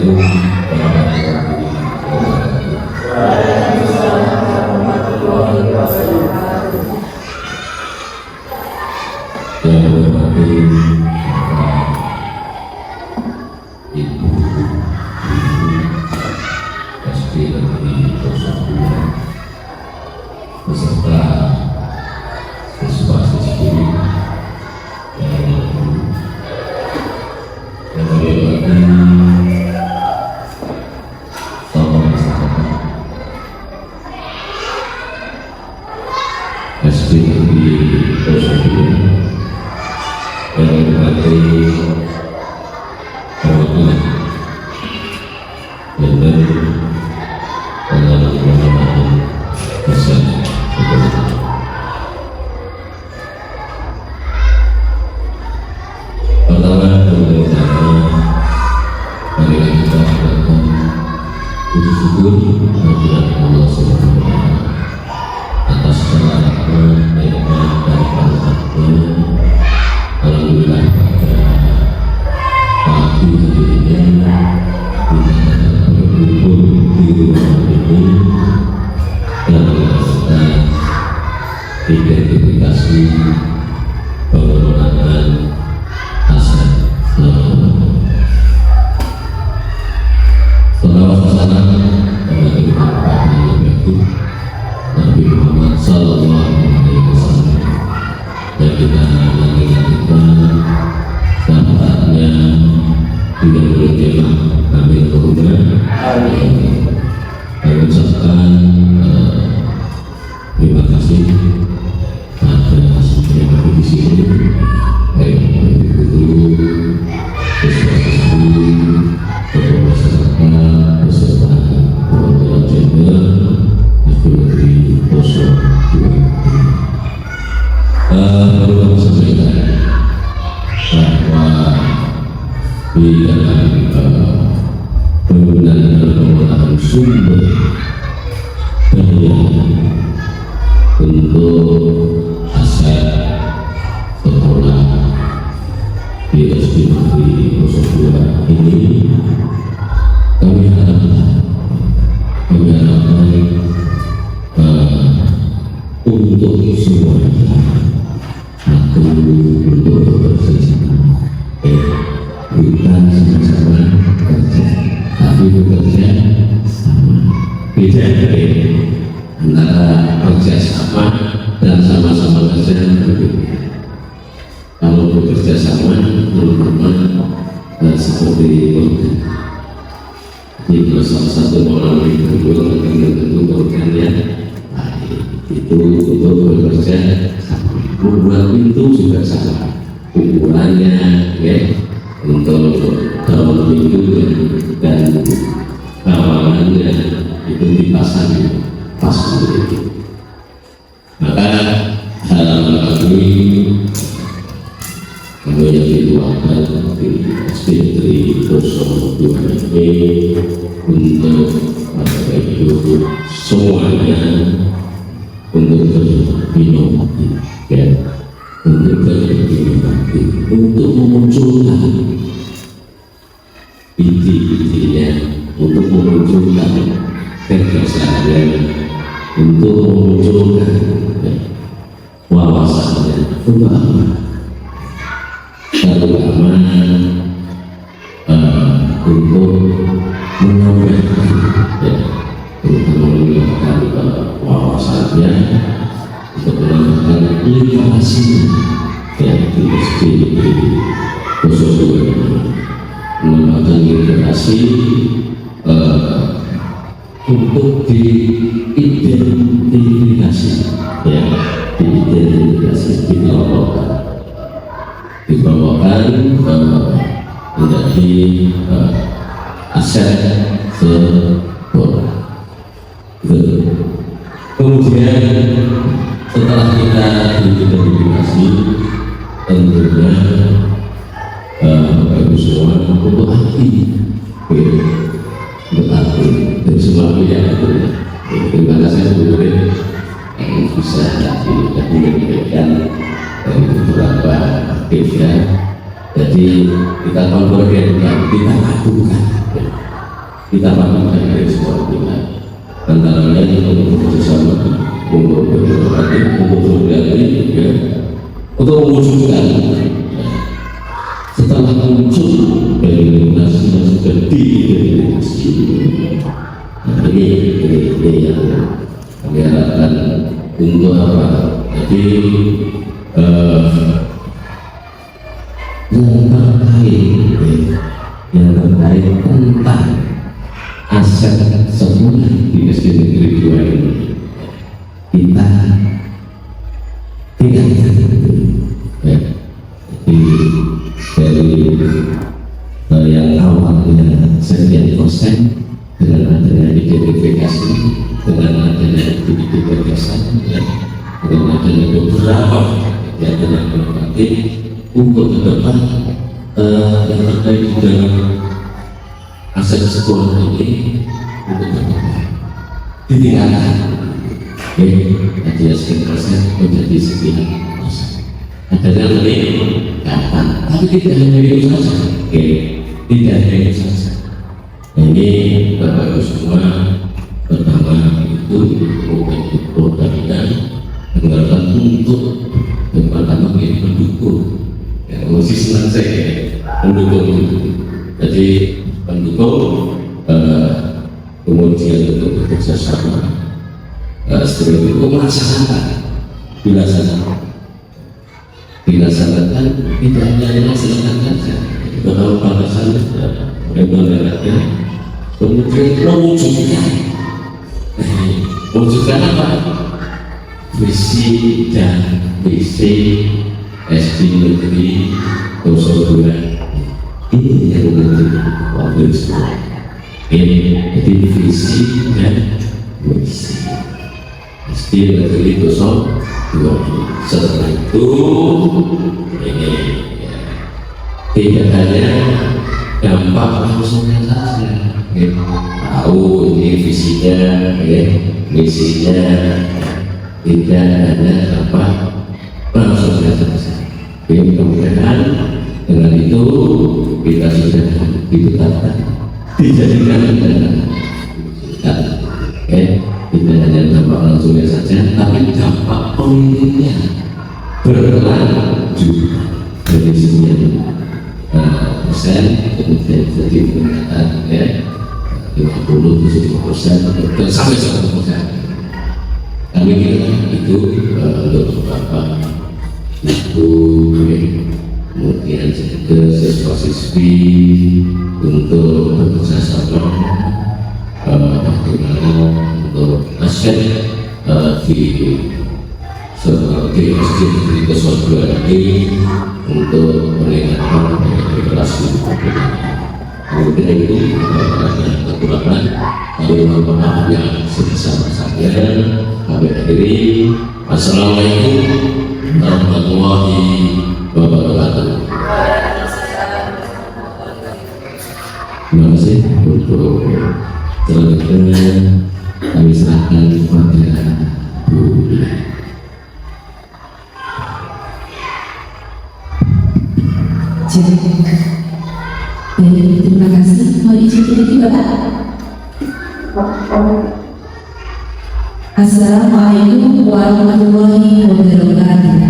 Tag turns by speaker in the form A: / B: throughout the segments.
A: Assalamualaikum warahmatullahi wabarakatuh.
B: Waalaikumsalam warahmatullahi wabarakatuh.
A: Yang berhormati Ibu SD Negeri 02 beserta siswa-siswi yang berhormati tokoh masyarakat SD Negeri 02 yang berhormati perwakilan dan pengelolaan desa Sekolah. Pertama, marilah kita lakukan puji syukur kehadirat Allah Subhanahu wa Ta'ala atas segala rahmat, nikmat dan barokahnya. Alhamdulillah pada pagi hari ini kita berkumpul di rumah ini yang melakukan identifikasi pengelolaan aset selawat salam kepada Nabi Muhammad Sallallahu Alaihi Wasallam, dan kita mengingatkan sahabatnya tidak berjamaah. Amin. Kami ucapkan terima kasih atas yang ada di sini, baik guru, siswa-siswi, tokoh masyarakat, beserta perwakilan gender SD Negeri 02. Perlu kami sampaikan bahwa di dalam penggunaan dan pengelolaan sumber daya untuk aset sekolah di SD Negeri 02 ini, kami harapkan untuk semuanya aku untuk bekerja bukan sama-sama bekerja, tapi bekerja sama. Beda antara bekerja sama dan sama-sama kerja berbeda. Kalau bekerja sama teman-teman seperti jadi kalau salah satu orang yang kedua tentu bekerja itu untuk bekerja sama. Membuat pintu juga sama ukurannya, ya, untuk daun pintu dan kawangannya itu dipasang pas begitu. Maka hal ini yang dituangkan di SD Negeri 02 ini untuk itu semuanya untuk berinovasi, ya, untuk berinovasi, untuk memunculkan ide-idenya, untuk memunculkan gagasannya, untuk memunculkan wawasannya, terutama untuk menyampaikan, ya, terutama menyampaikan wawasannya, untuk menambahkan literasi, ya, di SD khusus menambahkan literasi untuk diidentifikasi, ya, diidentifikasi, dibawakan menjadi aset sekolah. Kemudian setelah kita diidentifikasi, tentunya Bapak Ibu semua untuk hati, untuk hati dari semua pihak. Terima kasih sebetulnya yang bisa diberikan dari beberapa pihak. Jadi kita konfirmasi, kita lakukan. kita paham dari sebuah pilihan antara lain untuk bekerjasama, untuk berkoordinasi, untuk berkoordinasi, ya, untuk mewujudkan setelah muncul dari regulasi yang sudah diidentifikasi. Nah, ini yang kami harapkan untuk apa? Jadi yang terkait tentang aset sekolah di SD Negeri 2 ini kita tidak ya. Jadi dari yang awalnya sekian persen dengan adanya identifikasi, dengan adanya identifikasi, dengan adanya beberapa yang berarti untuk ke depan yang terkait dengan aset sekolah ini untuk berkembang ditingkatkan, tadi sekian persen menjadi sekian persen. Adanya meningkatkan, tapi tidak hanya itu saja, tidak hanya itu saja. Ini Bapak Ibu semua, pertama itu program anggaran untuk yang pertama menjadi pendukung. Ya, masih senang saya pendukung itu. Jadi pendukung kemudian untuk bekerja sama setelah itu dilaksanakan tidak hanya dilaksanakan saja, kalau batasan regulernya kemudian mewujudkan apa? Visi dan misi SD Negeri 02 ini yang menjadi wakil sekolah. Jadi visi dan misi SD Negeri 02. Setelah itu ini tidak hanya dampak langsungnya saja, tahu ini visinya, misinya, tidak ada dampak langsungnya saja. Kemudian dengan itu kita sudah ditetapkan dijadikan tidak hanya dampak langsungnya saja, tapi dampak politiknya berlanjut dari sekian persen, kemudian jadi peningkatan 50-70% sampai 100%. Kami kira itu untuk beberapa itu, kemudian juga siswa-siswi untuk bekerja sama bagaimana untuk aset di SD Negeri 02 ini untuk meningkatkan relasi. Kemudian itu ada kekurangan, kami mohon maaf yang sebesar-besarnya. Kami akhiri. Assalamualaikum warahmatullahi wabarakatuh. Terima kasih untuk selanjutnya kami serahkan kepada Bu.
C: Terima kasih. Mau diizin lagi Bapak? Assalamualaikum warahmatullahi wabarakatuh.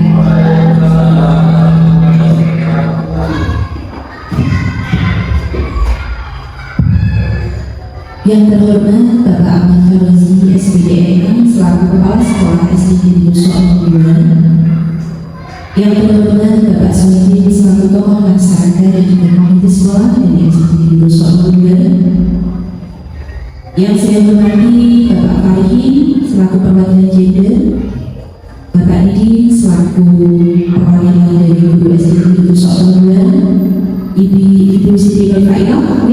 C: Yang terhormat Bapak Ahmad Fauzi SPDN selaku Kepala Sekolah SD Negeri 02. Yang terhormat Bapak Suwandi selaku tokoh masyarakat dan juga komite sekolah dari SD Negeri 02. Yang saya hormati Bapak Fahim selaku perwakilan gender, Bapak Didi selaku perwakilan dari guru SD Negeri 02, Ibu Siti Nurfainah,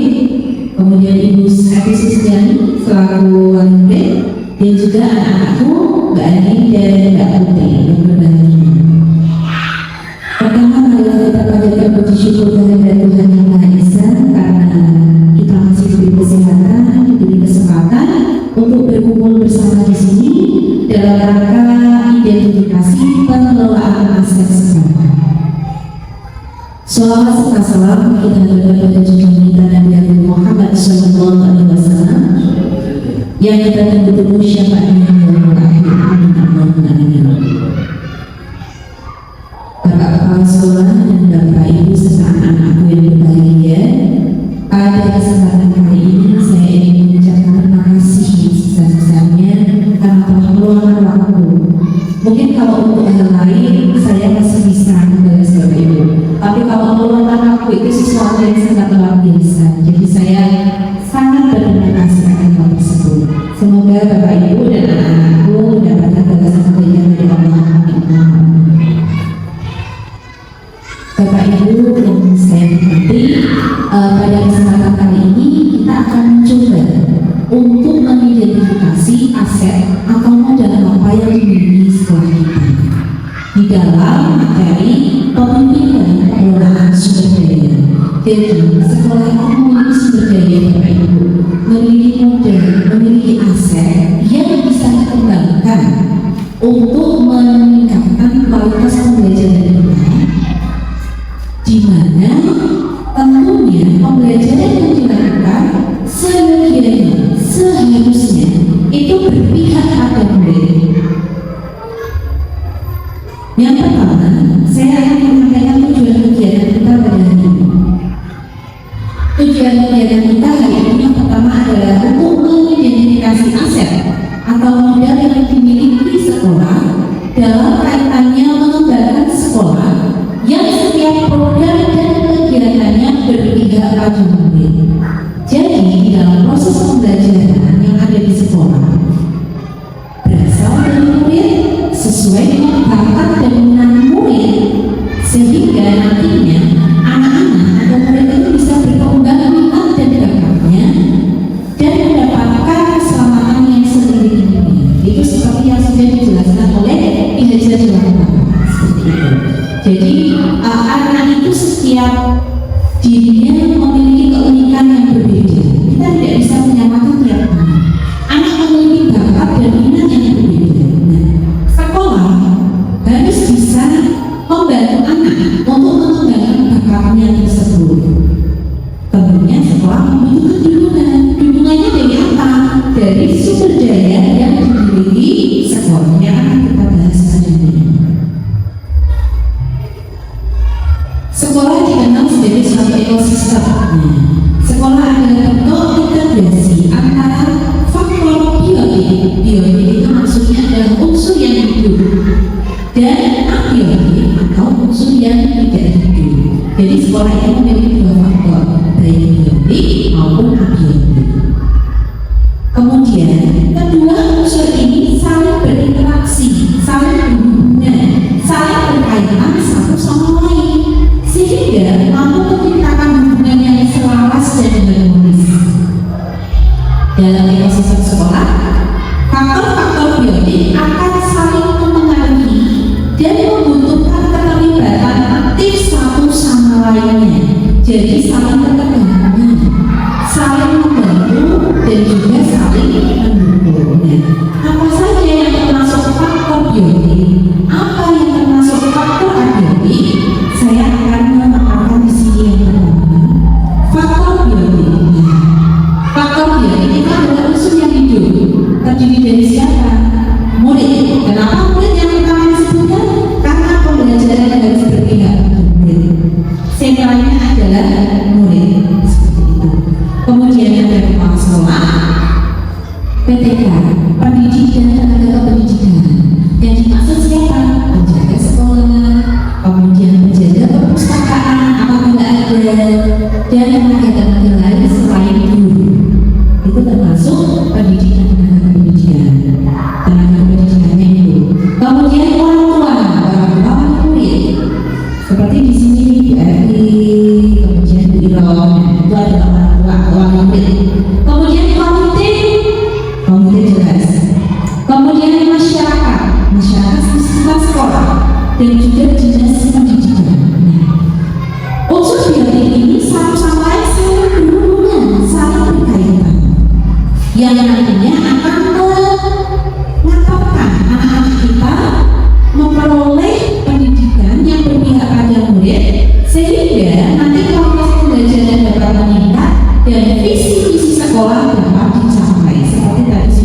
C: kemudian Ibu Ati Sustiani selaku wali murid, dan juga anak-anakku Mbak Ani dan Mbak Putri yang berbahagia. Pertama, marilah kita panjatkan puji syukur kehadirat Tuhan Yang Maha Esa karena kita masih diberi kesehatan, diberi kesempatan untuk berkumpul bersama di sini dalam rangka identifikasi pengelolaan aset sekolah. Sholawat serta salam kita haturkan pada junjungan kita Nabi Muhammad SAW yang kita tunggu-tunggu syafaatnya Bapak Kepala Sekolah dan Bapak Ibu serta anak-anakku yang berbahagia, pada kesempatan kali ini saya ingin mengucapkan terima kasih sebesar-besarnya karena telah meluangkan waktu. Mungkin kalau untuk hal lain saya masih bisa membalas Bapak Ibu, tapi kalau meluangkan waktu itu sesuatu yang sangat luar biasa. Jadi saya sangat berterima kasih akan hal tersebut. Semoga Bapak Ibu dan anak-anakku mendapatkan balasan kebaikan dari Allah. Bapak Ibu yang saya hormati, pada kesempatan kali ini kita akan mencoba untuk mengidentifikasi aset atau modal apa yang dimiliki sekolah kita di dalam materi pemimpinan dan pengelolaan sumber daya. Jadi sekolah itu memiliki sumber daya Bapak Ibu, memiliki modal, memiliki aset yang bisa dikembangkan untuk meningkatkan kualitas pembelajaran kita, di mana tentunya pembelajaran yang dilakukan seharusnya itu berpihak pada murid. Yang pertama, saya akan menyampaikan tujuan kegiatan kita pada hari ini. Tujuan kegiatan kita hari ini yang pertama adalah untuk mengidentifikasi aset atau modal yang dimiliki sekolah dalam kaitannya mengembangkan sekolah yang setiap program dan kegiatannya berpihak pada murid. Jadi dalam proses pembelajaran yang ada di sekolah berasal dari murid sesuai dengan bakat dan minat murid, sehingga nantinya anak-anak atau murid itu bisa berkembang minat dan bakatnya dan mendapatkan keselamatan yang setinggi-tingginya. Itu seperti yang sudah dijelaskan oleh Ki Haji Sulaiman. Seperti itu. Jadi anak itu setiap dirinya memiliki keunikan yang berbeda. Kita tidak bisa menyamakan tiap anak. Anak memiliki bakat dan minat yang berbeda. Nah, sekolah harus bisa membantu anak untuk mengembangkan bakatnya tersebut. Tentunya sekolah membutuhkan dukungan. Dukungannya dari apa? Dari sumber daya yang dimiliki sekolah yang akan kita bahas pada ini. Sekolah dikenal sebagai suatu ekosistem. Sekolah adalah bentuk integrasi antara faktor biotik. Biotik itu maksudnya adalah unsur yang hidup, dan abiotik atau unsur yang tidak hidup. Jadi sekolah itu memiliki dua faktor, baik biotik maupun abiotik. Kemudian kedua unsur ini saling berinteraksi, saling berhubungan, saling berkaitan satu sama lain, sehingga mampu menciptakan hubungan yang selaras dan harmonis. Dalam ekosistem sekolah, faktor-faktor biotik akan saling mempengaruhi dan membutuhkan keterlibatan aktif satu sama lainnya. Jadi saling berkegantungan, saling membantu dan juga saling mendukung. Apa saja yang termasuk faktor biotik? Apa yang termasuk faktor abiotik? Saya akan menekankan di sini yang pertama, faktor biotik. Faktor biotik itu adalah unsur yang hidup, terdiri dari siapa? Murid. Kenapa murid yang pertama disebutkan? Karena pembelajaran harus berpihak pada murid. Sentralnya adalah murid. Seperti itu. Kemudian ada kepala sekolah, PTK, pendidik dan tenaga kependidikan. Yang dimaksud siapa? Penjaga sekolah, kemudian penjaga perpustakaan apabila ada, dan tenaga-tenaga lain selain guru. Itu termasuk pendidikan tenaga pendidikan. Tenaga pendidikannya itu. Kemudian orang tua murid. Seperti di sini BRI, kemudian Iron, itu adalah orang tua murid. Kemudian komite jelas. Kemudian masyarakat sekitar sekolah dan juga dinas pendidikan. Unsur biotik ini satu sama lain saling berhubungan, saling berkaitan, yang nantinya akan mengatakan anak-anak kita memperoleh pendidikan yang berpihak pada murid, sehingga nanti kualitas pembelajaran dapat meningkat dan visi-visi sekolah dapat dicapai seperti tadi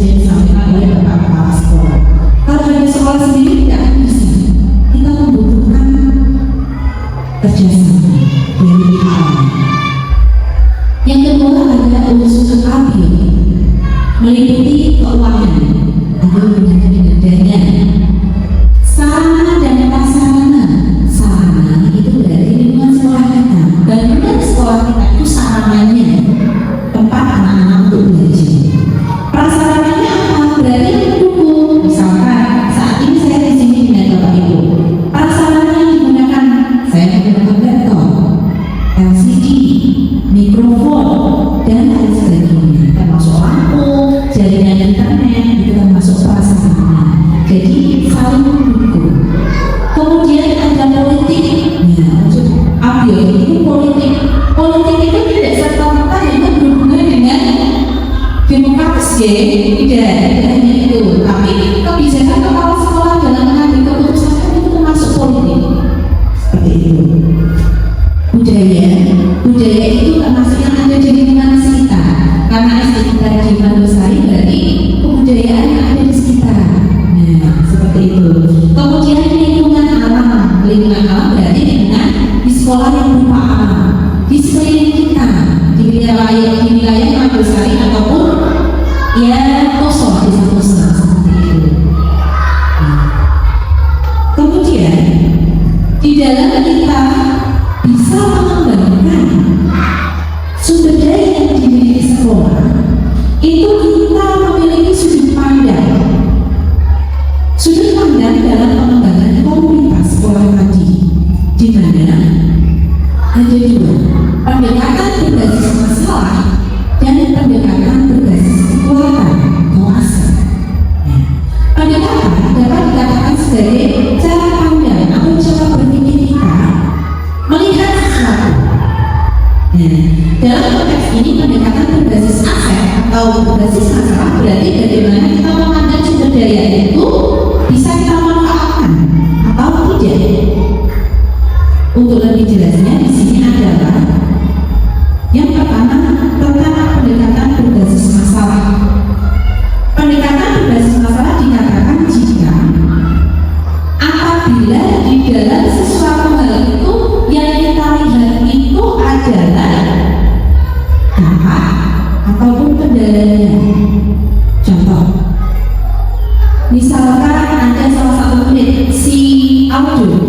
C: Misalkan ada salah satu murid si Aldo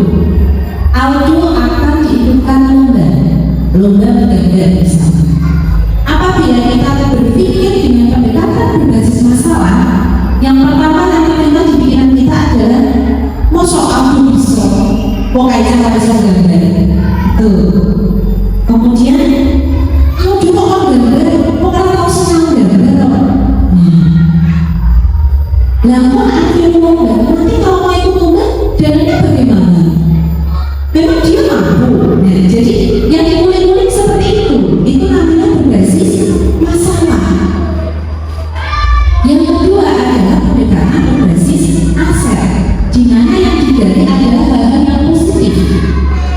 C: akan diikutkan lomba bergambar misalnya. Apabila kita berpikir dengan pendekatan berbasis masalah, yang pertama yang terlintas di pikiran kita adalah mosok Aldo bisa pokoknya saya bisa gambar tuh. Kemudian Aldo kok gambar pokoknya tahu senang gambar. Lalu akhirnya lomba, nanti kalau mau ikut lomba dananya bagaimana? Memang dia mampu. Nah, jadi yang diulik-ulik seperti itu namanya berbasis masalah. Yang kedua adalah pendekatan berbasis aset, di mana yang digali adalah hal-hal yang positif,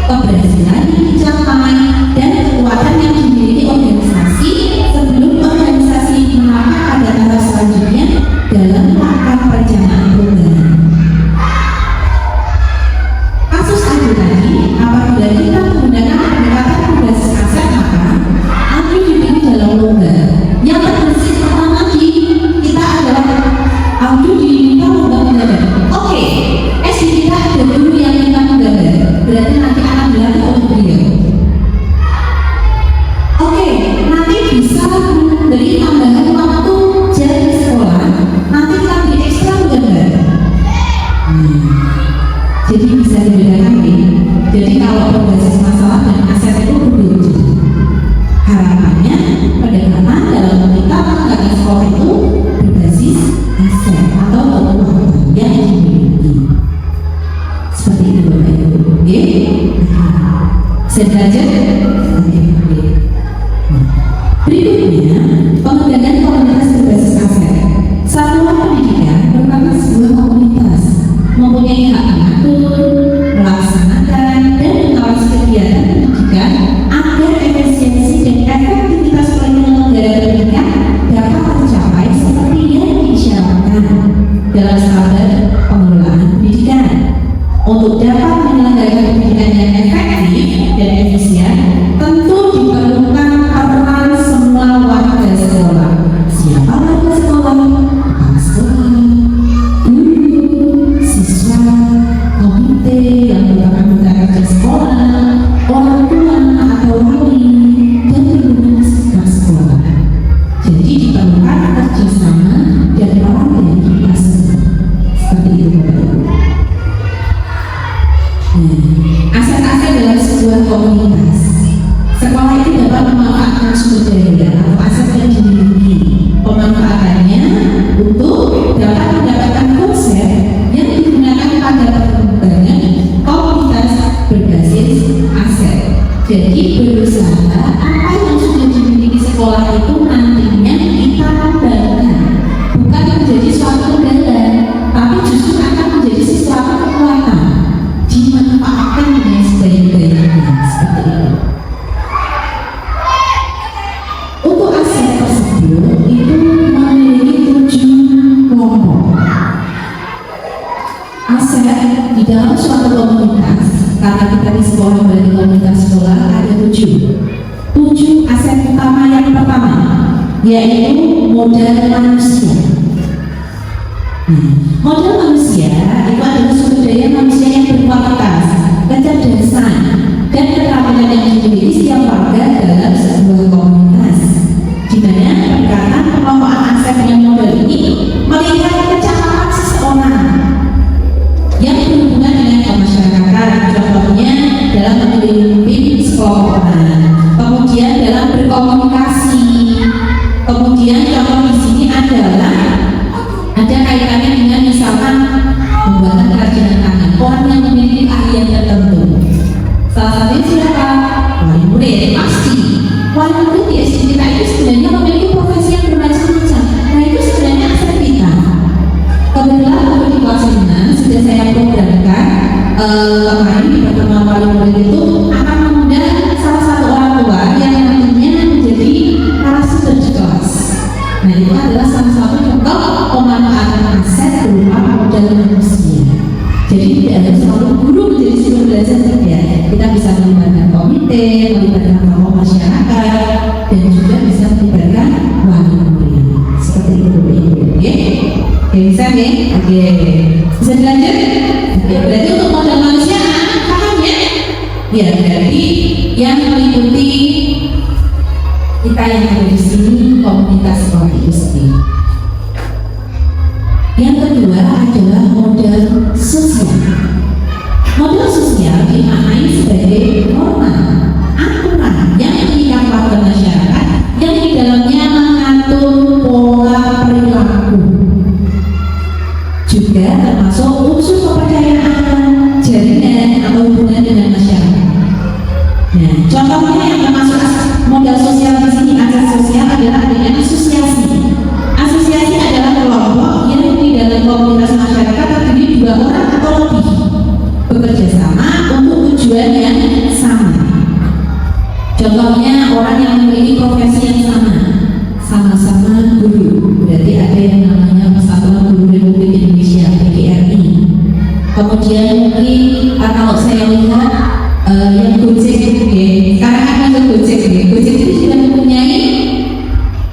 C: keberhasilan yang dicapai dan kekuatan yang dimiliki organisasi sebelum organisasi melangkah pada tahap selanjutnya dalam melakukan perencanaan perubahan. Kasus Aldo tadi, apabila kita menggunakan pendekatan berbasis aset, maka Aldo dipilih dalam lomba. Yang terbersih pertama kita adalah Aldo diminta lomba menggambar. Oke, SD kita ada guru yang minta menggambar, berarti nanti akan dilatih oleh beliau. Oke, nanti bisa memberi tambahan waktu jam di sekolah, nanti kita beri ekstra menggambar. Jadi bisa dibedakan ya. Jadi kalau berbasis masalah dan aset itu berbeda. Harapannya pendekatan dalam kita menggunakan sekolah itu berbasis aset atau kekuatan yang dimiliki. Seperti itu Bapak Ibu. Oke? Sederajat. Berikutnya, pengembangan komunitas berbasis aset. Satuan pendidikan merupakan sebuah komunitas mempunyai hak mengatur, melaksanakan, dan mengawasi kegiatan pendidikan agar efisiensi dan efektivitas penyelenggara pendidikan dapat tercapai seperti yang disyaratkan dalam standar pengelolaan pendidikan. Untuk dapat menyelenggarakan pendidikan yang efektif dan efisien, tentu diperlukan peran semua warga sekolah. Siapa warga sekolah? Kepala sekolah, guru, siswa, komite yang merupakan mitra kerja sekolah, orang tua atau wali, dan lingkungan sekitar sekolah. Jadi diperlukan kerjasama dan peran yang dipasang. Seperti itu Bapak Ibu. Aset-aset dalam sebuah komunitas. Sekolah itu dapat memanfaatkan sumber daya atau aset yang dimiliki. Pemanfaatannya untuk dapat mendapatkan konsep yang digunakan pada pengembangan komunitas berbasis aset. Jadi berusaha apa yang sudah dimiliki sekolah itu nantinya kita kembangkan, bukan menjadi suatu kendala, tapi justru akan menjadi sesuatu kekuatan, dimanfaatkan dengan sebaik-baiknya. Seperti itu. Untuk aset tersebut itu memiliki 7 kelompok. Aset di dalam suatu komunitas, karena kita di sekolah berarti komunitas sekolah ada 7 aset utama. Yang pertama yaitu modal manusia. Modal manusia itu adalah sumber daya manusia yang berkualitas, kecerdasan, dan keterampilan yang dimiliki setiap warga dalam sebuah komunitas. Di mana pendekatan pengelompokan aset dengan modal ini melihat kecakapan seseorang yang berhubungan dengan kemasyarakatan, contohnya dalam memimpin sekelompok, kemudian dalam berkomunikasi, kemudian contoh di sini adalah ada kaitannya dengan misalkan pembuatan kerajinan tangan, orang yang memiliki keahlian tertentu. Salah satunya siapa? Wali murid. Pasti wali murid di SD kita itu sebenarnya memiliki profesi yang bermacam-macam. Nah itu sebenarnya aset kita. Kebetulan untuk di kelas 6 sudah saya programkan kemarin di pertemuan wali murid itu akan mengundang salah satu orang tua yang nantinya menjadi narasumber di kelas. Nah itu adalah salah satu contoh pemanfaatan aset berupa modal manusia. Jadi tidak harus selalu guru menjadi sumber belajar saja. Kita bisa melibatkan komite, melibatkan tokoh masyarakat, dan juga bisa melibatkan wali murid. Seperti itu, Ibu. Oke, bisa ya? Oke. Bisa dilanjut? Oke, berarti untuk modal manusia paham ya? Ya, berarti yang meliputi kita yang ada di sini komunitas sekolah itu sendiri. Yang kedua adalah modal sosial. Modal sosial dimaknai sebagai norma, aturan yang mengikat warga masyarakat yang di dalamnya mengatur pola perilaku, juga termasuk unsur kepercayaan, jaringan atau hubungan dengan masyarakat. Nah, contohnya yang termasuk modal sosial di sini, asas sosial adalah adanya asosiasi. Asosiasi adalah kelompok yang di dalam komunitas masyarakat terdiri 2 orang atau lebih bekerja sama untuk tujuan yang sama. Contohnya orang yang memiliki profesi yang sama, sama-sama guru, berarti ada yang namanya Persatuan Guru Republik Indonesia (PGRI). Kemudian mungkin kalau saya lihat yang Gojek itu ya, sekarang ada Gojek ya, Gojek itu sudah mempunyai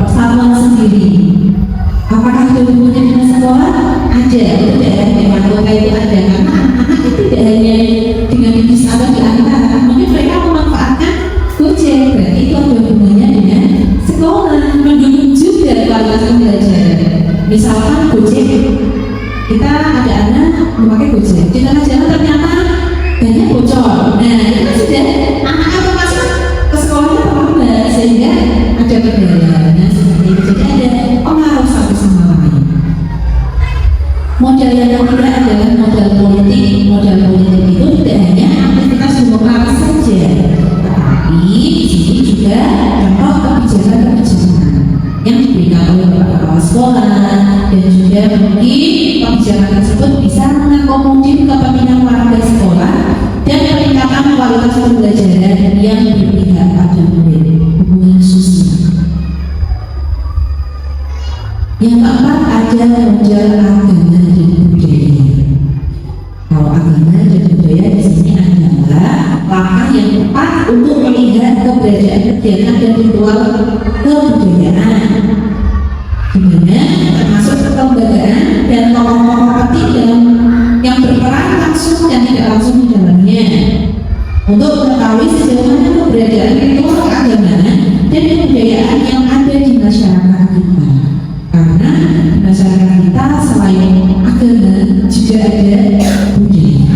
C: persatuan sendiri. Apakah itu hubungannya dengan sekolah? Ada, itu daerah memang kota itu ada, karena anak-anak itu tidak hanya dengan bis atau di antara, mungkin mereka memanfaatkan Gojek, berarti itu ada hubungannya dengan sekolah, mendukung juga kualitas pembelajaran. Misalkan Gojek, kita ada anak memakai Gojek, di tengah jalan ternyata banyak bocor. Nah, itu kan sudah anak-anak masuk ke sekolahnya terlambat sehingga ada kendala. Nah, seperti itu jadi ada pengaruh satu sama lain. Modal yang ketiga adalah modal politik. Modal politik itu tidak hanya aktivitas demokratis saja, tetapi di sini juga contoh kebijakan-kebijakan yang diberikan oleh kepala sekolah, dan juga mungkin kebijakan tersebut bisa mengakomodir kepentingan warga sekolah dan peningkatan kualitas pembelajaran yang berpihak pada murid, hubungan sosial. Yang keempat ada modal agama dan budaya. Kalau agama dan budaya di sini adalah langkah yang tepat untuk melihat keberadaan kegiatan dan ritual kebudayaan, di mana termasuk kelembagaan dan tokoh-tokoh penting dalam yang berperan langsung dan tidak langsung di dalamnya, untuk mengetahui sejauh mana keberadaan ritual keagamaan dan kebudayaan yang ada di masyarakat kita. Karena di masyarakat kita selain agama juga ada budaya.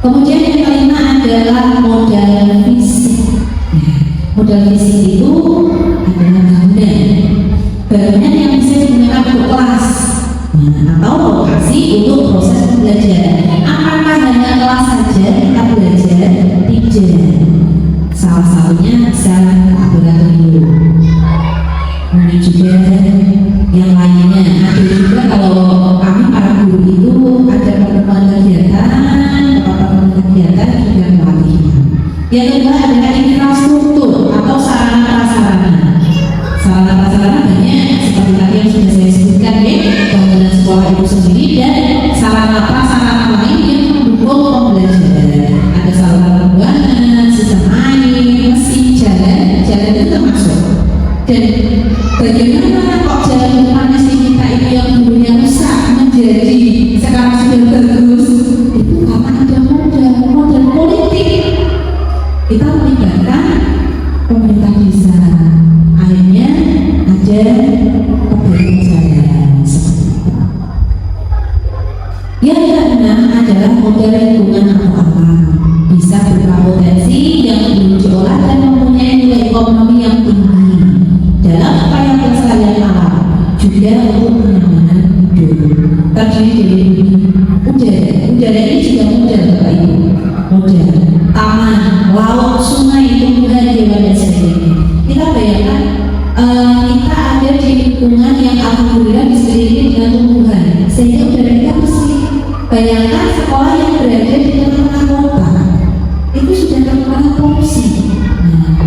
C: Kemudian yang kelima adalah modal fisik. Modal fisik itu adalah bangunan yang bisa digunakan untuk kelas, atau lokasi untuk proses pembelajaran. Apakah hanya kelas saja kita belajar? Tidak. Salah satunya bisa laboratorium. Kemudian juga yang lainnya. Ada juga kalau kami para guru itu ada pertemuan kegiatan juga pelatihan. Yang kedua adalah infrastruktur atau sarana prasarana. Sarana prasarana banyak seperti tadi yang sudah saya sebutkan ya, bangunan sekolah itu sendiri dan sarana prasarana lain yang mendukung pembelajaran. Ada saluran pembuangan, sistem air, mesin, jalan itu termasuk. Dan bagaimana kok jalan depan mesin kita itu yang dulunya rusak menjadi sekarang sudah bagus? Itu karena ada modal politik. Kita melibatkan pemerintah desa, akhirnya ada perbaikan jalan seperti itu. Yang keenam adalah modal lingkungan atau alam, bisa berupa potensi yang belum diolah dan mempunyai nilai ekonomi yang tinggi dalam upaya pelestarian alam, juga untuk kenyamanan hidup. Terdiri dari udara ini juga modal Bapak Ibu, modal taman, laut, sungai, tumbuhan, hewan dan sebagainya. Kita bayangkan kita ada di lingkungan yang alhamdulillah diselimuti dengan tumbuhan, sehingga udara kita bersih. Bayangkan sekolah yang berada di tengah kota itu sudah terkena polusi. Nah,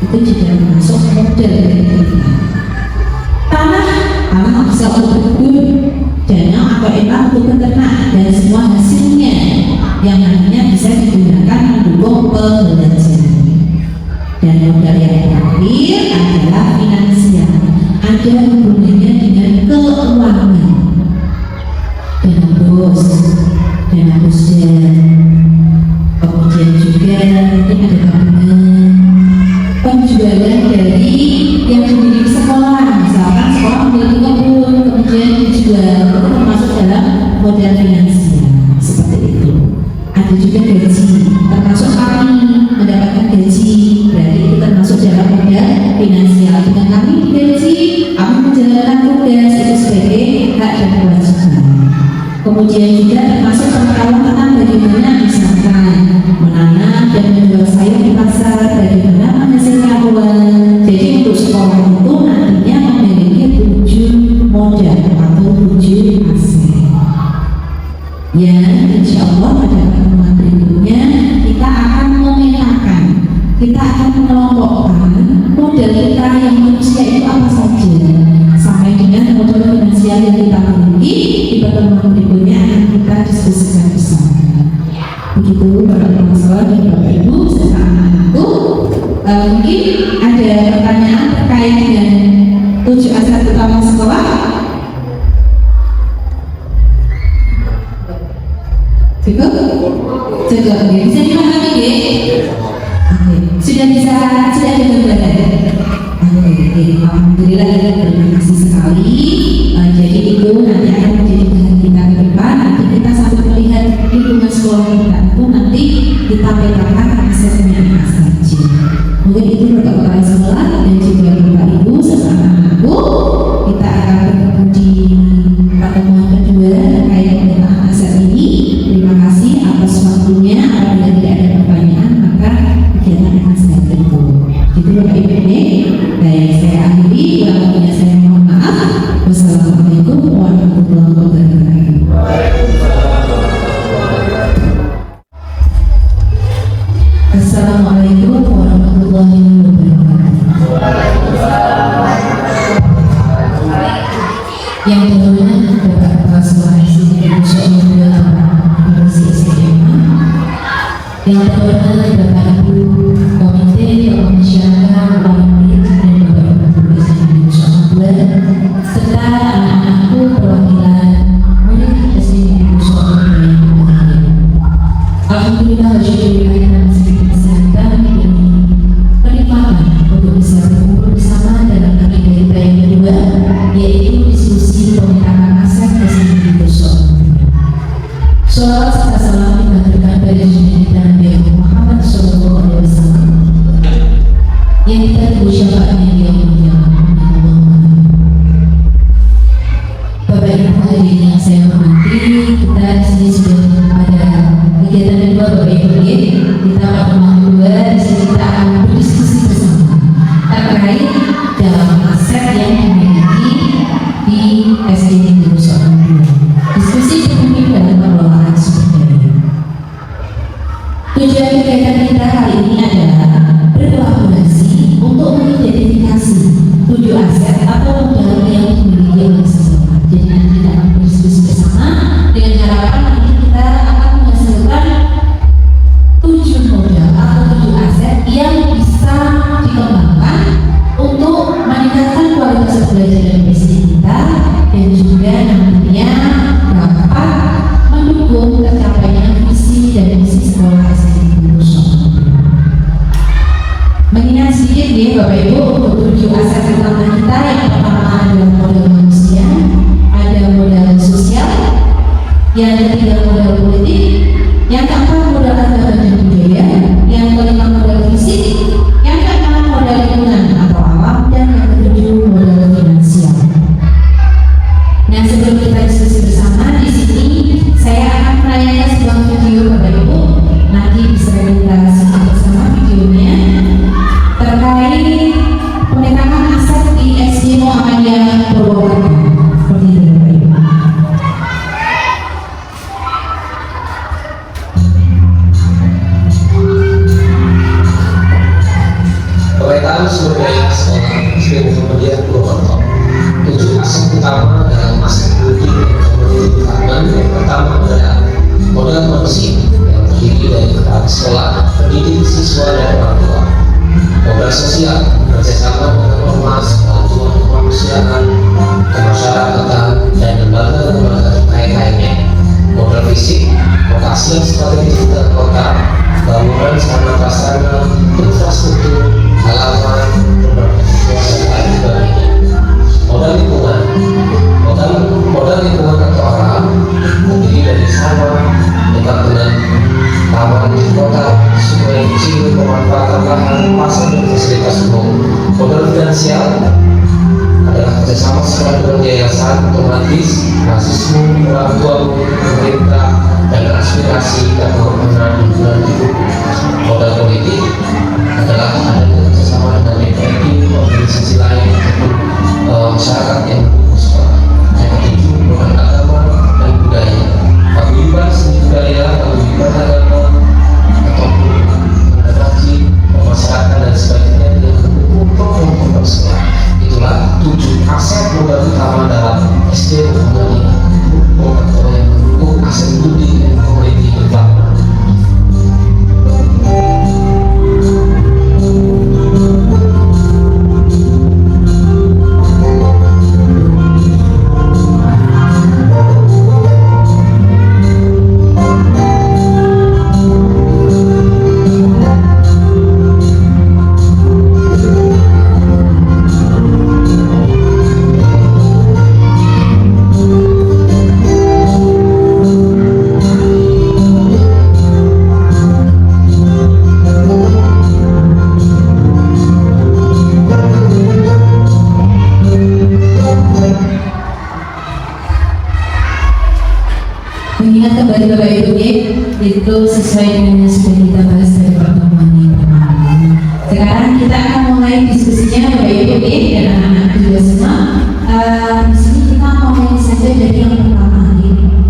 C: itu juga termasuk modal dari kita. Tanah bisa untuk berkebun, danau atau enak untuk beternak, dan semua hasilnya yang nantinya bisa digunakan mendukung pembelajaran. Dan modal yang terakhir adalah finansial. Ada hubungannya dengan tugas itu sebagai hak dan kewajiban. Kemudian juga termasuk pengetahuan tentang bagaimana misalkan menanam dan menjual sayur di pasar, bagaimana menghasilkan uang. Jadi untuk sekolah itu nantinya memiliki 7 modal atau 7 aset. Ya, insya Allah pada pertemuan berikutnya kita akan memetakan, kita akan mengelompokkan modal kita yang manusia itu apa saja, sampai dengan modal finansial yang kita miliki. Di pertemuan berikutnya akan kita diskusikan bersama. Begitu Bapak Mahasiswa dan Bapak Ibu serta anak-anakku. Mungkin ada pertanyaan terkait dengan 7 aset utama sekolah. Cukup? Cukup. Bisa dipahami ya? Sudah ada gambaran? Alhamdulillah, terima kasih sekali. Jadi itu nanti akan menjadi bahan kita ke depan. Nanti kita sambil melihat lingkungan sekolah kita itu nanti kita petakan asetnya apa saja. Mungkin itu Bapak sekolah dan juga Bapak Ibu serta anak-anakku. Kita akan bertemu di pertemuan kedua terkait pemetaan aset ini. Terima kasih atas waktunya. Apabila tidak ada pertanyaan maka kegiatan akan saya tutup. Itu Bapak Ibu ini. Baik, saya akhiri. Kurang lebihnya saya mohon maaf. Wassalamualaikum warahmatullahi wabarakatuh. Assalamualaikum warahmatullahi wabarakatuh. Yang terhormat Bapak Kepala Sekolah SD Negeri 2 SMA, yang terhormat Bapak Ibu Komite Masyarakat Murid dan Bapak Ibu guru SD Negeri 2 serta anak-anakku perwakilan murid SD Negeri 2 yang berbahagia. Alhamdulillah wasyukurillah kesehatan diberi kenikmatan untuk bisa berkumpul bersama dalam agenda kita yang kedua, yaitu diskusi pemetaan aset SD Negeri 2. Sholawat serta salam dihaturkan pada junjungan kita Nabi Muhammad SAW yang kita tunggu syafaatnya di yaumul qiyamah. Bapak Ibu hadirin yang saya hormati, kita di sini sudah pada kegiatan kedua Bapak Ibu. Kita pertemuan kedua, di sini kita akan berdiskusi bersama terkait dalam aset yang dimiliki di SD Negeri 2. Diskusi dipimpin dalam pengelolaan sumber daya. Tujuan kegiatan kita kali ini adalah berkolaborasi untuk mengidentifikasi 7 aset atau modal yang dimiliki oleh seseorang. Jadi nanti kita akan berdiskusi bersama dengan harapan nanti kita akan menghasilkan 7 modal atau 7 aset yang bisa dikembangkan untuk meningkatkan kualitas pembelajaran SD kita dan juga nantinya dapat mendukung tercapainya visi dan misi sekolah SD Negeri 2. Mengingat sedikit nih Bapak Ibu untuk 7 aset utama kita. Yang pertama adalah modal manusia, ada modal sosial, yang ketiga modal politik, yang keempat modal agama dan budaya, yang kelima modal fisik, yang keenam modal lingkungan atau alam, dan yang ketujuh modal finansial. Nah, sebelum kita diskusi bersama di sini, saya akan menayangkan sebuah video Bapak Ibu. Nanti bisa kita simak bersama videonya terkait pemetaan aset di SD Muhammadiyah Purwokerto. Seperti itu Bapak Ibu.
B: Pemetaan sumber daya sekolah SD Muhammadiyah Purwokerto. 7 aset utama dalam aset pendidik yang pertama adalah modal manusia yang terdiri dari kepala sekolah, pendidik, siswa, dan orang tua. Modal sosial kerjasama dengan ormas, bantuan kemanusiaan, kemasyarakatan, dan lembaga-lembaga terkait lainnya. Modal fisik, lokasi yang strategis dan kota, bangunan sarana prasarana, infrastruktur, halaman, berbagai dan lain sebagainya. Modal lingkungan, modal lingkungan atau alam terdiri dari sawah, dekat dengan taman di kota, sungai kecil, pemanfaatan lahan, pasar dan fasilitas umum. Modal finansial adalah kerjasama secara dengan yayasan otomatis mahasiswa, orang tua, pemerintah dan aspirasi dan pengorbanan lingkungan hidup. Modal politik adalah adanya kerjasama dengan DPRD, organisasi lain ataupun masyarakat yang mendukung sekolah. Yang ketujuh, perubahan agama dan budaya. Paguyuban seni budaya, paguyuban agama ataupun menghadapi pemasyarakat dan sebagainya yang mendukung program sekolah. Itulah 7 aset modal utama dalam SD Muhammadiyah atau yang mendukung aset studi dan community development.
C: Mengingat kembali Bapak Ibu itu sesuai dengan yang sudah kita bahas dari pertemuan yang pertama. Sekarang kita akan mulai diskusinya Bapak Ibu dan anak-anak juga semua. Di sini kita mulai saja dari yang pertama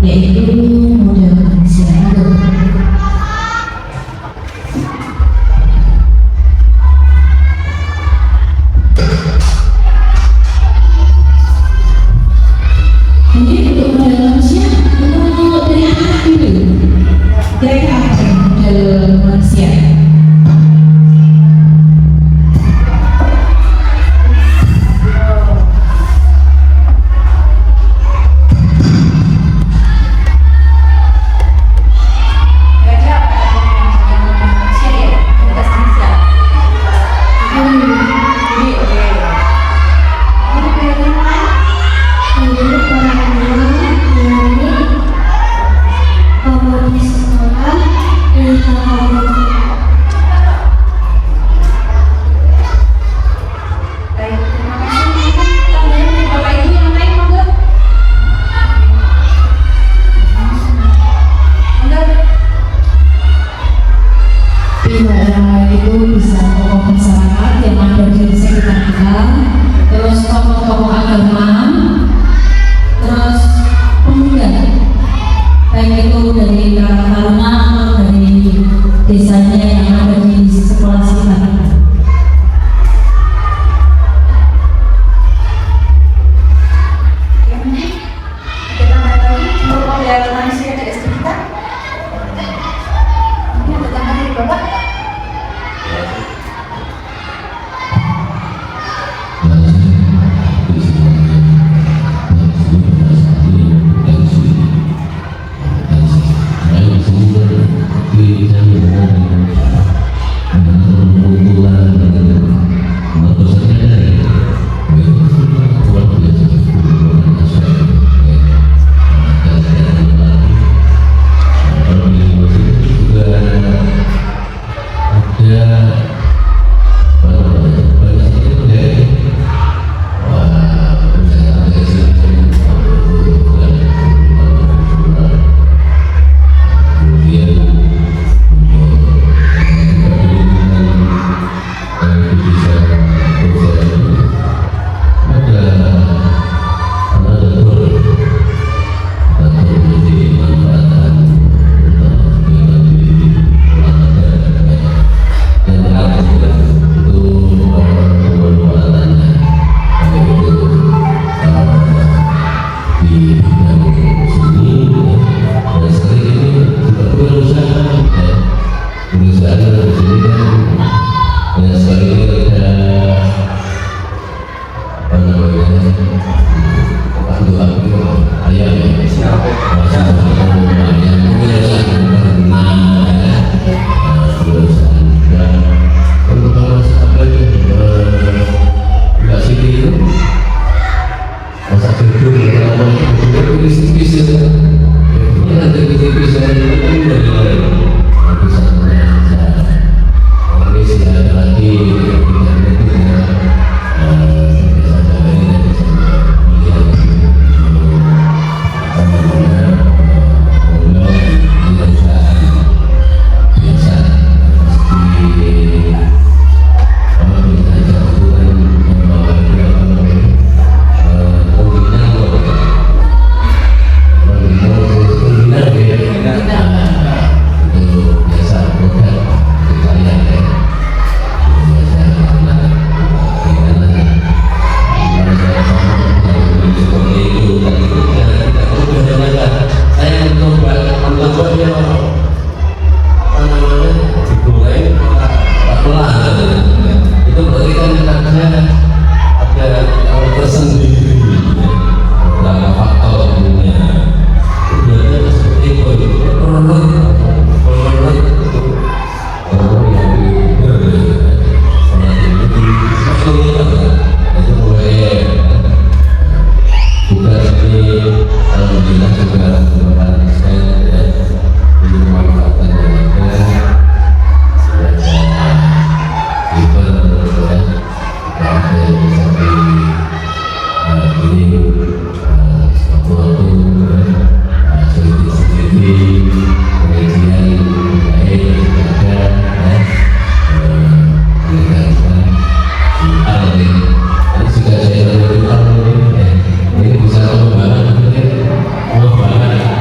C: yaitu model manusia. Ini untuk model manusia. Kira-kira apa model manusia?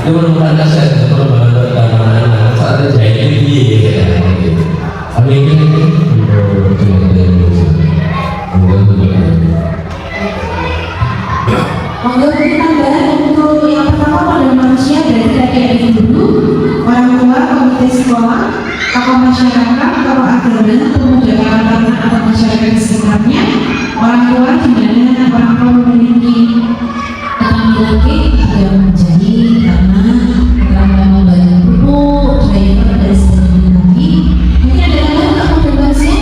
A: Dia menemukan kaset perkembangan perkembangan saat itu jadi tapi ini
C: Monggo beri tambahan untuk yang pertama pada manusia dari laki-laki dulu, orang tua, komite sekolah, tokoh masyarakat, tokoh agama, pemuda anak atau masyarakat di sekitarnya. Orang tua di mana orang tua memiliki keterampilan yang menjadi karena keterampilan membantu pupuk, driver dan sebagainya tadi. Mungkin ada tambahan untuk motivasi?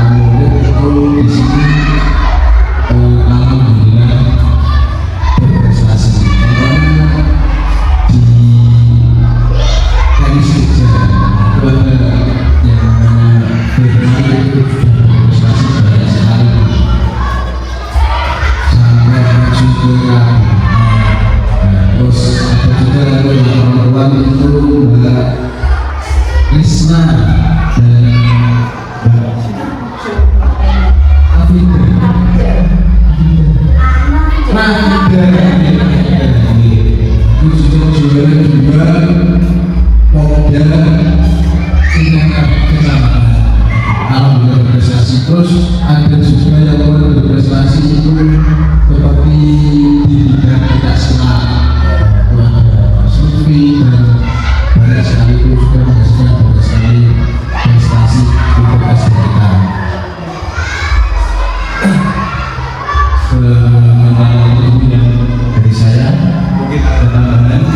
D: Murid itu di sini alhamdulillah berprestasi karena di tenis meja yang namanya Firman itu sudah berprestasi banyak sekali sampai maju ke terus ada juga yang perempuan itu Mbak Krisna dan itu juga juara dua Popda tingkat kecamatan. Alhamdulillah berprestasi. Terus ada juga yang berprestasi itu seperti di bidang tidak sekolah, Sufi dan banyak sekali itu sudah menghasilkan banyak sekali prestasi untuk SDK. Mengenai itu yang dari saya, mungkin ada tambahan.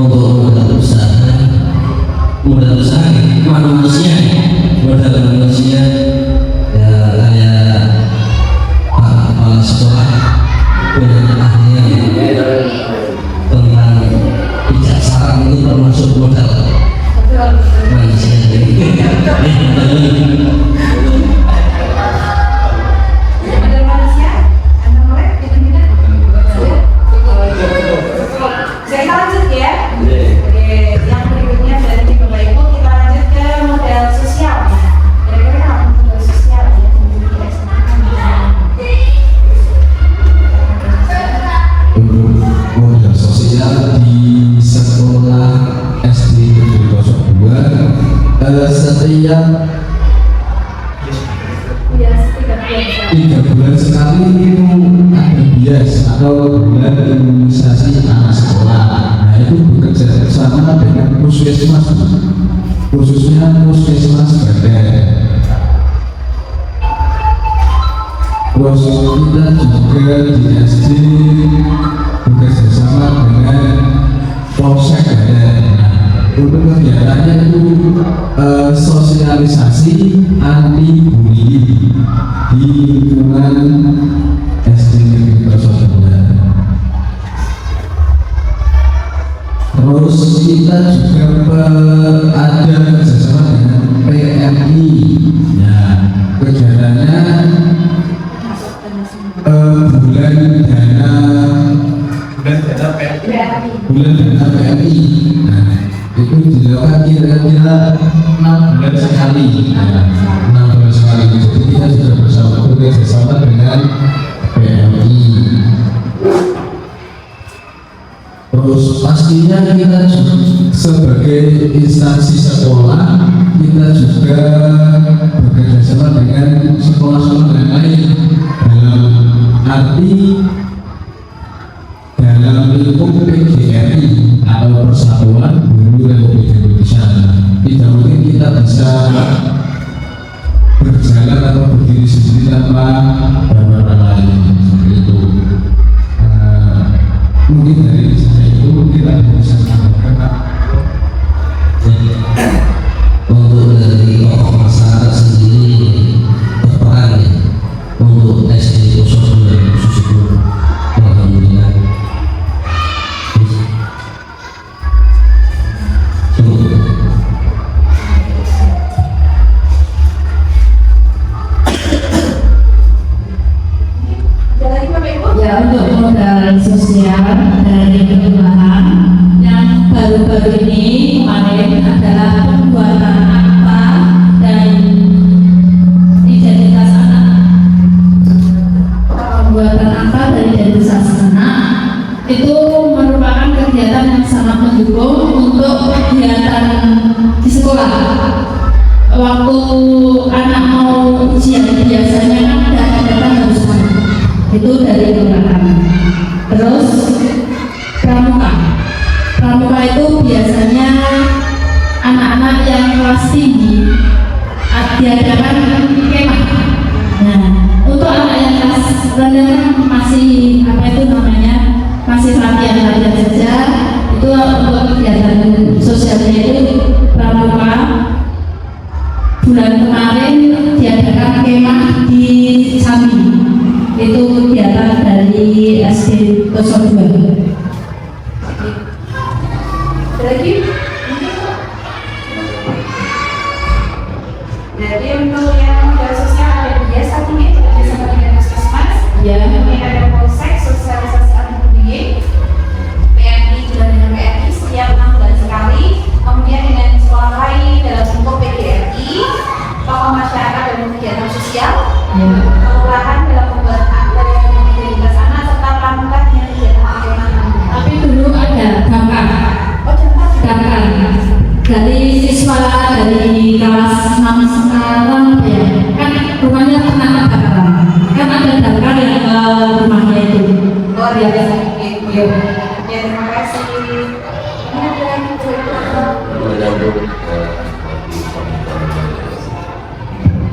A: untuk modal usaha manusia ya kayak Pak Kepala Sekolah punya ahlinya tentang pijak sarang itu termasuk modal manusia.
C: Saya lanjut ya. Oke, yang berikutnya dari tim Bapak Ibu kita lanjut ke modal sosial. Kira-kira apa modal sosial ya?
D: Untuk modal sosial di sekolah SD Negeri 02 setiap 3 bulan sekali itu ada bias atau bulan imunisasi anak sekolah. Nah itu bekerja sama dengan puskesmas, khususnya puskesmas Bandar. Terus kita juga di SD bekerja sama dengan Polsek Bandar. Untuk kegiatannya itu sosialisasi anti bullying di lingkungan SD Negeri 02. Terus kita juga ada kerjasama dengan PMI. Nah, kegiatannya bulan dana PMI. Nah, itu dilakukan kira-kira 6 bulan sekali. Nah, 6 bulan sekali. Jadi kita sudah bersama dengan PMI. Terus pastinya kita sebagai instansi sekolah kita juga bekerjasama dengan sekolah-sekolah yang lain dalam arti dalam lingkup PGRI atau Persatuan Guru Republik Indonesia. Tidak mungkin kita bisa berjalan atau berdiri sendiri tanpa bantuan orang lain. Seperti itu. Mungkin dari saya itu kita bisa mengatakan
A: untuk dari tokoh masyarakat sendiri berperan ya, untuk
C: Ya, untuk modal sosial dari kelurahan yang baru-baru ini kemarin adalah pembuatan akta dan identitas anak. Pembuatan akta dan identitas anak itu merupakan kegiatan yang sangat mendukung untuk kegiatan di sekolah. Waktu anak mau ujian biasanya kan data harus sama. Itu dari kelurahan. Terus pramuka itu biasanya anak-anak yang kelas tinggi diadakan kemah. Nah, untuk anak yang kelas rendah masih masih latihan saja. Itu untuk kegiatan sosialnya itu pramuka. Bulan kemarin diadakan kemah di Sami. Itu kegiatan dari SD 02.
E: Lagi? Jadi untuk yang modal sosial ada dia saat ini bersama dengan Puskesmas.
C: Ya.
E: Kemudian ada Polsek, sosialisasi anti-bullying, PMI juga dengan PMI setiap 6 bulan sekali. Kemudian dengan sekolah lain dalam bentuk PGRI, tokoh masyarakat dalam kegiatan sosial, kelurahan dalam pembuatan akta dan identitas anak serta pramuka dengan kegiatan keagamaan.
C: Tapi dulu ada damkar.
E: Oh, contoh
C: Damkar dari siswa dari kelas 6 sekarang ya kan rumahnya pernah kebakaran, kan ada damkar yang ke rumahnya itu.
E: luar biasa. Ya, terima kasih. Ini ada lagi cerita.
A: menyambut bagi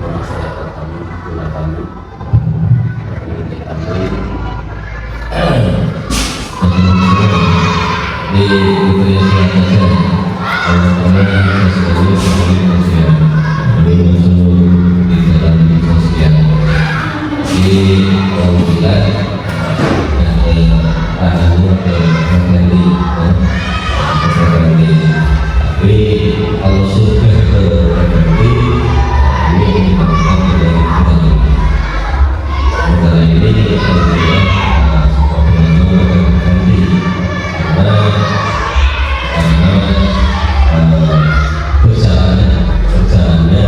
A: masyarakat kami, guna kami, di Wilayah Selatan kami sebagai sosial, kami masuk di dalam sosial di Wilayah tanahnya ke Ferdi, tapi kalau sudah ke Ferdi ini akan dari Ferdi. Sementara ini saya juga suka mengenal Ferdi karena berjalannya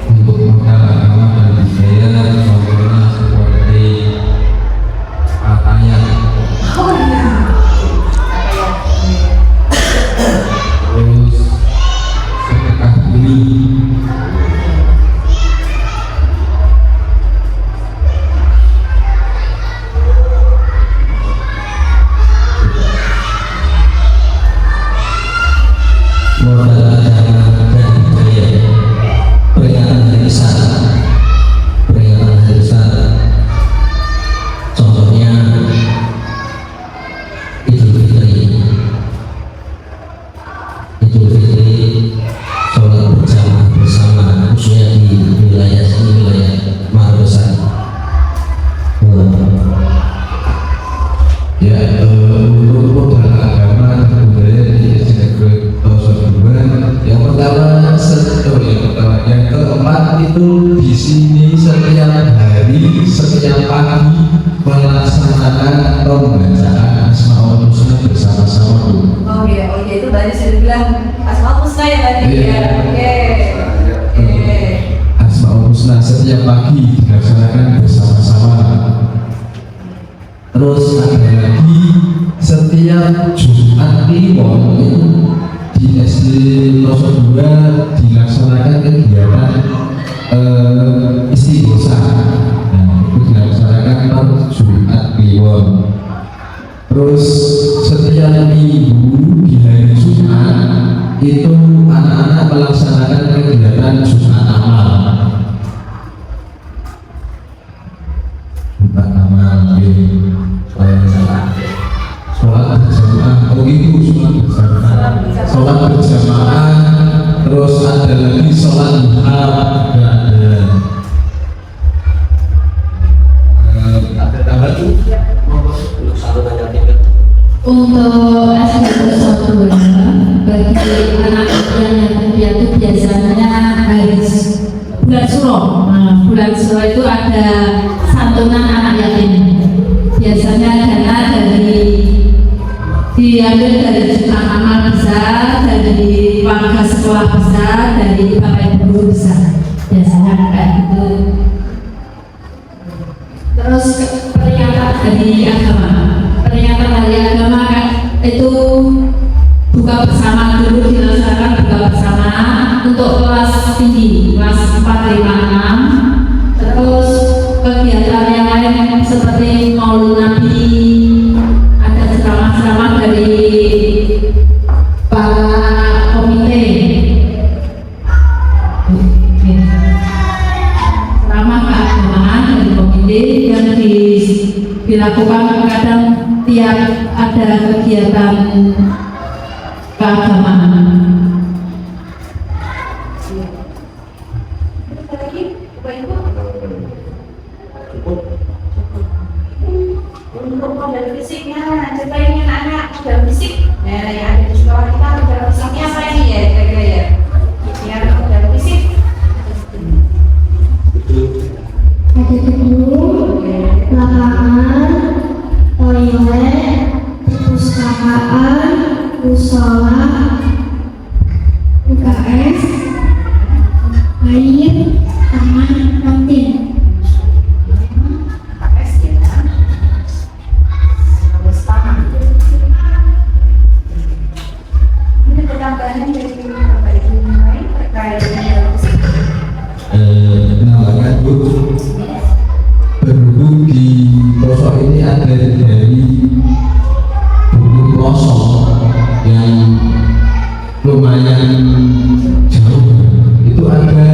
D: untuk mengenal agama dan budaya, contohnya seperti pakaian,
E: Oh iya.
D: terus sedekah bumi,
A: modal agama dan budaya, peringatan hari besar, contohnya Idul Fitri, sholat berjamaah bersama, khususnya di wilayah Makassar.
D: ya untuk modal agama dan budaya di SD Negeri Tosoduan. Yang pertama, yang keempat itu di sini setiap hari, setiap pagi melaksanakan pembacaan Asmaul Husna bersama-sama.
E: Oh iya, itu tadi sudah bilang Asmaul Husna ya tadi ya. Oke.
D: Asmaul Husna setiap pagi dilaksanakan bersama-sama. Terus ada lagi setiap Jumat Kliwon di SD 02 dilaksanakan kegiatan istighosa. Nah, itu dilaksanakan per Jumat Kliwon. Terus setiap minggu di hari Jumat itu anak-anak melaksanakan kegiatan Jumat Amal. Jumat Amal, sholat berjamaah, sholat berjamaah, terus ada lagi sholat duha, ada tambahan tuh.
C: Untuk SD Tosoduan, bagi anak yang itu biasanya harus bulan Suro. Nah, bulan Suro itu ada santunan anak yatim. Biasanya dana diambil dari jutaan amal besar, dari warga sekolah besar, dari bapak ibu besar. Biasanya kayak gitu. Terus peringatan dari agama. Peringatan hari agama kan itu buka bersama dulu, dilaksanakan buka bersama untuk kelas tinggi, kelas 4, 5, 6. Terus kegiatan yang lain seperti Maulid Nabi, ada ceramah-ceramah dari para komite, ceramah keagamaan dari komite yang dilakukan kadang tiap ada kegiatan keagamaan.
E: Lagi, Bapak-Ibu. Untuk modal fisiknya, ceritain anak modal fisik. Nah, yang ada di sekolah kita modal fisiknya apa ini ya, kira-kira ya? Yang modal fisik.
F: Ada gedung, lapangan, toilet, perpustakaan, musola, UKS, air, taman, kantin.
E: KS ya. Harus taman. Ini pertambahan dari Bapak-Ibu lain terkait modal fisik.
D: Penambahan Bu, berhubung di pelosok ini ada dari buku pelosok yang lumayan jauh, itu ada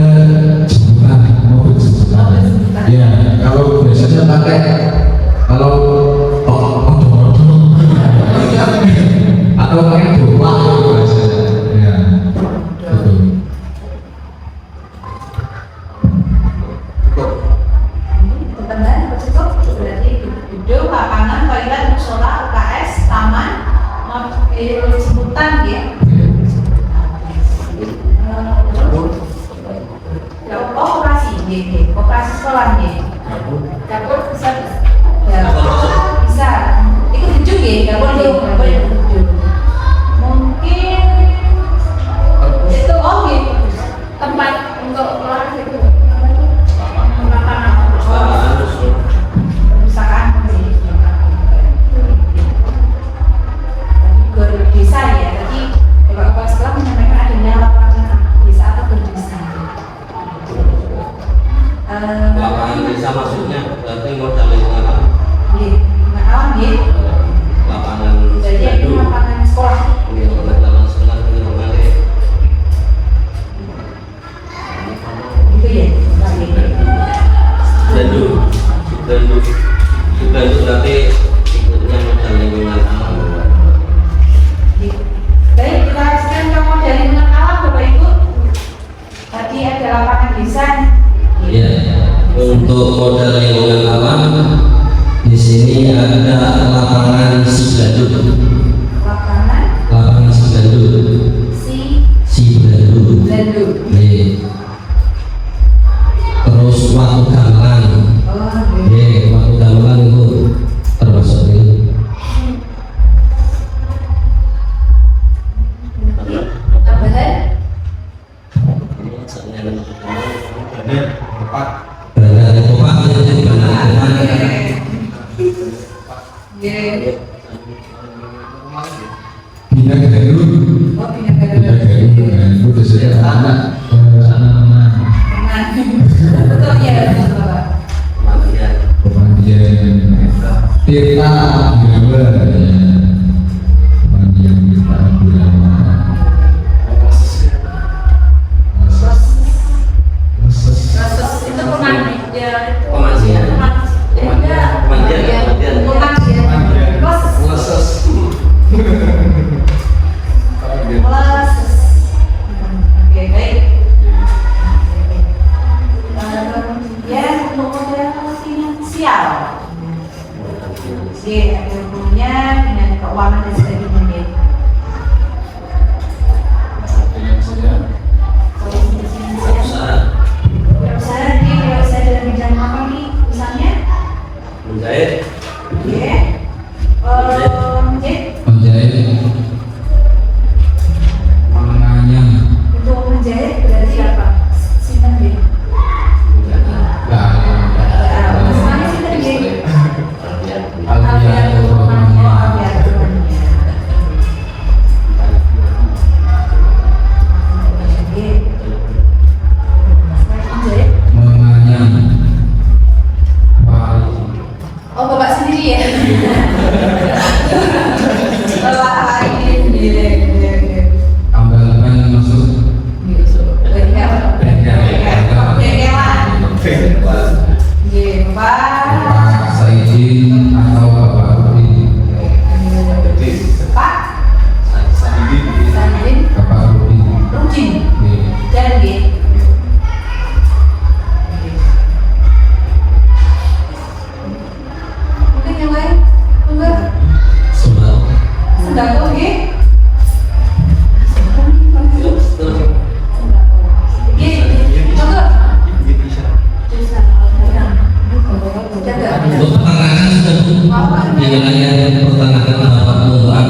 D: jemputan, mobil jemputan. Ya, kalau biasanya pakai kalau atau pakai doa biasanya. Ya, betul.
E: Pertambahan cukup berarti gedung, lapangan, toilet, musola, UKS, taman, jemputan ya. Koperasi, koperasi sekolah ya. Dapur bisa, ya bisa. Itu gedung ya, dapur ya, gedung. Mungkin itu tempat untuk
B: Lapangan desa maksudnya berarti modal lingkungan alam.
E: Nggih, lingkungan alam nggih.
B: Lapangan
E: Jadi itu lapangan sekolah.
B: ini lapangan sekolah ini kembali.
E: Gitu ya. Baik.
B: Sudah itu berarti ikutnya modal lingkungan alam.
E: Baik, kita hasilkan kamu dari lingkungan alam Bapak Ibu. Tadi ada lapangan desa.
B: Ya, untuk modal lingkungan alam di sini ada lapangan Sigandut. Lapangan Sigandut. Sigandut. Nih. Terus Watu Gamelan. Nih, Watu Gamelan itu termasuk ini. Bandar Kopak jadi Bandar
D: Bina Garut, itu biasanya anak anak
E: Betul ya, Bapak.
D: pemandian Tirta Abdullah, pemandian Tirta Abdullah.
E: Proses itu pemandian.
B: Pemandian.
E: Oke, baik. Kemudian untuk modal finansial. Jadi ada hubungannya dengan keuangan dan sebagainya. Perusahaan ini perusahaan dalam bidang apa nih? Misalnya?
B: Menjahit.
E: Oke. Menjahit.
D: Penjahit, penganyam,
E: Untuk menjahit berarti apa? Simpan deh. Semuanya simpan deh.
D: Alfian, menganyam,
E: Oh, Bapak sendiri ya? Bapak ini sendiri.
D: tambahkan masuk
E: Bengkel.
D: bengkel,
E: Bengkelan. Iya, Bapak.
D: Bapak Saidin atau Bapak Rudi,
E: Pak. Sandin.
D: Bapak Rudi.
E: Rujin.
D: Nih,
E: Dan gitu. Mungkin yang lain? Enggak. Sembako nggih.
B: Untuk peternakan sudah wilayah peternakan Bapak Murad.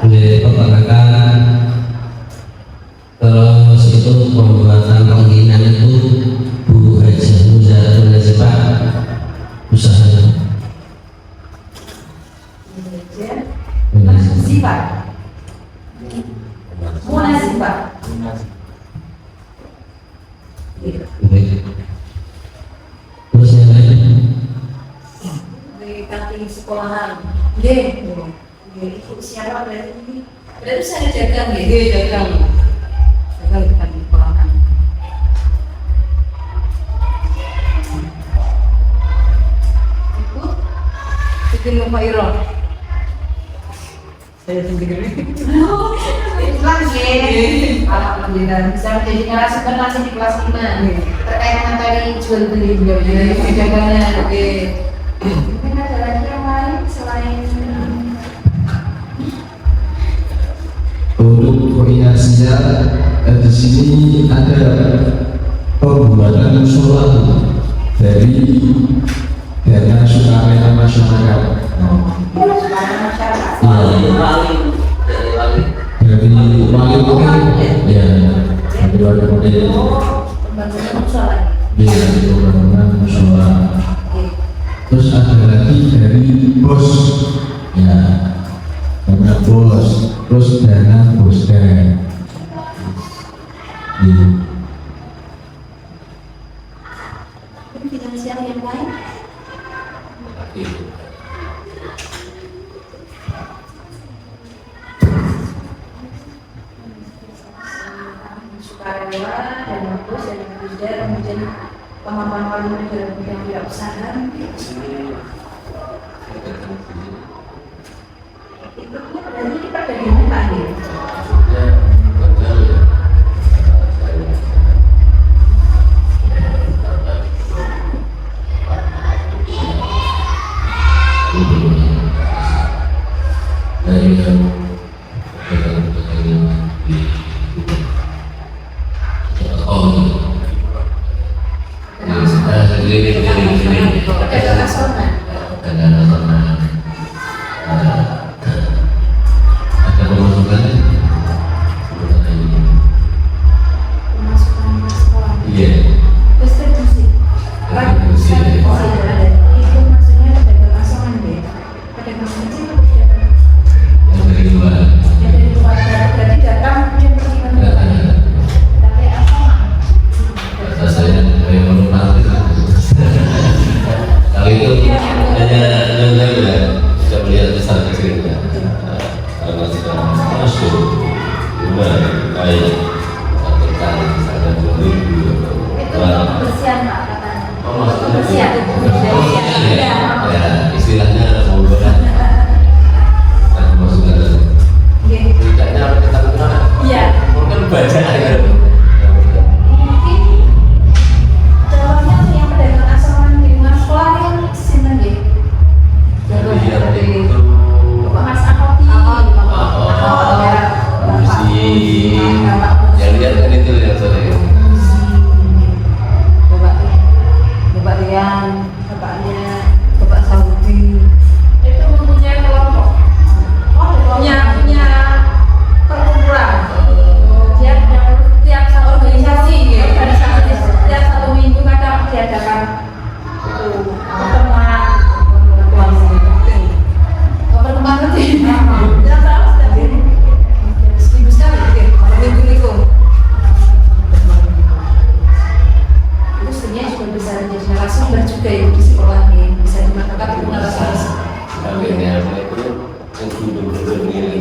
B: Di peternakan. Terus itu pembuatan penggilingan itu Bu Haji Muzatul Nazifah usahanya.
E: Sifat. Munasifat.
B: Terus yang lain
E: Di kantin sekolahan. Nggih. Ibu siapa berarti ini? Berarti saya dagang nggih? Nggih, dagang. Dagang di kantin sekolahan. Ikut? Bikin Pak Iro. Saya sendiri. Islam nggih. Alhamdulillah bisa menjadi narasumber nanti di kelas 5 terkait materi jual beli dagangan. Oke. Mungkin ada lagi yang lain selain
D: untuk koordinasinya di sini ada pembuatan surat dari dana sukarela masyarakat.
E: masyarakat.
D: Dari wali kota, ya, dari wali kota,
E: Pembangunan musola.
D: ya, pembangunan musola. Terus ada lagi dari bos, ya, dana bos, terus dana bosden.
E: finansial yang lain. Sukarela dan bagus dan belajar kemudian pemahaman dalam bidang wirausaha. Ikutnya berarti di perdagangan Pak ya?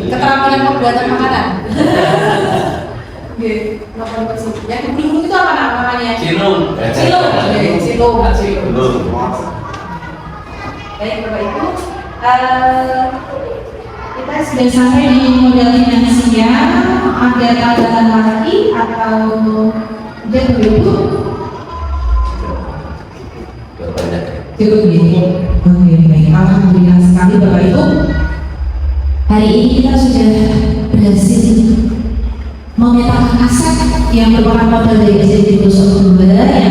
E: Keterampilan pembuatan makanan. Yang di Belitung itu apa namanya? Cilung. Baik Bapak Ibu, kita sudah sampai di modal finansial. Ada tambahan lagi atau udah Ibu? Cukup ya. Oke, baik. Alhamdulillah sekali Bapak Ibu. Hari ini kita sudah berhasil memetakan aset yang merupakan modal dari SDG 2 yang